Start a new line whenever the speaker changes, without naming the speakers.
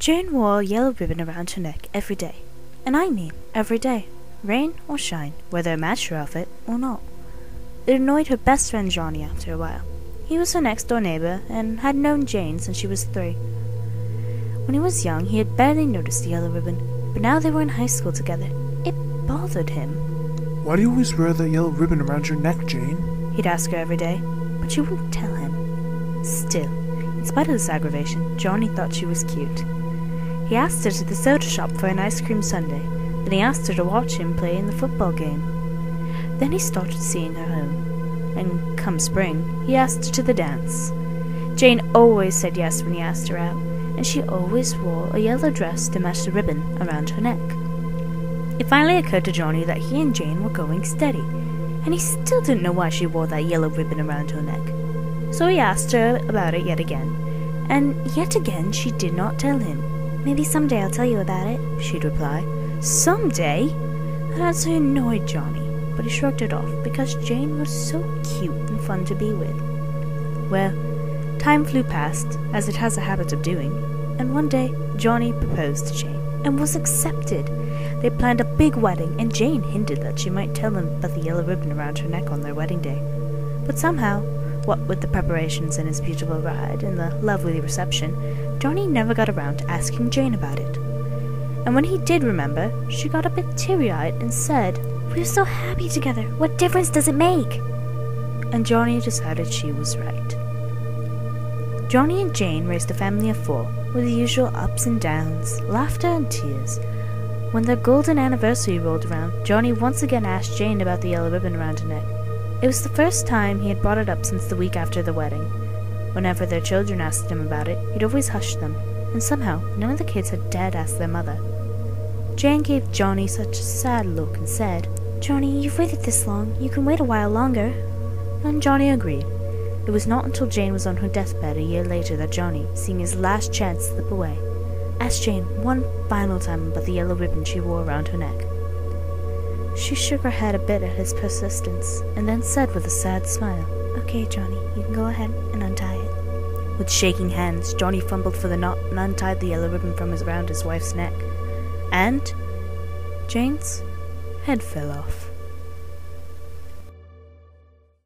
Jane wore a yellow ribbon around her neck every day. And I mean every day, rain or shine, whether it matched her outfit or not. It annoyed her best friend Johnny after a while. He was her next-door neighbor and had known Jane since she was 3. When he was young, he had barely noticed the yellow ribbon, but now they were in high school together. It bothered him.
"Why do you always wear that yellow ribbon around your neck, Jane?"
He'd ask her every day, but she wouldn't tell him. Still, in spite of this aggravation, Johnny thought she was cute. He asked her to the soda shop for an ice cream sundae, then he asked her to watch him play in the football game. Then he started seeing her home, and come spring, he asked her to the dance. Jane always said yes when he asked her out, and she always wore a yellow dress to match the ribbon around her neck. It finally occurred to Johnny that he and Jane were going steady, and he still didn't know why she wore that yellow ribbon around her neck. So he asked her about it yet again, and yet again she did not tell him. "Maybe someday I'll tell you about it," she'd reply. Someday? That answer annoyed Johnny, but he shrugged it off because Jane was so cute and fun to be with. Well, time flew past, as it has a habit of doing, and one day Johnny proposed to Jane and was accepted. They planned a big wedding, and Jane hinted that she might tell him about the yellow ribbon around her neck on their wedding day. But somehow, what with the preparations and his beautiful bride and the lovely reception, Johnny never got around to asking Jane about it. And when he did remember, she got a bit teary-eyed and said, "We were so happy together, what difference does it make?" And Johnny decided she was right. Johnny and Jane raised a family of 4, with the usual ups and downs, laughter and tears. When their golden anniversary rolled around, Johnny once again asked Jane about the yellow ribbon around her neck. It was the first time he had brought it up since the week after the wedding. Whenever their children asked him about it, he'd always hush them, and somehow none of the kids had dared ask their mother. Jane gave Johnny such a sad look and said, "Johnny, you've waited this long, you can wait a while longer." And Johnny agreed. It was not until Jane was on her deathbed a year later that Johnny, seeing his last chance slip away, asked Jane one final time about the yellow ribbon she wore around her neck. She shook her head a bit at his persistence, and then said with a sad smile, "Okay, Johnny, you can go ahead and untie it." With shaking hands, Johnny fumbled for the knot and untied the yellow ribbon from around his wife's neck. And Jane's head fell off.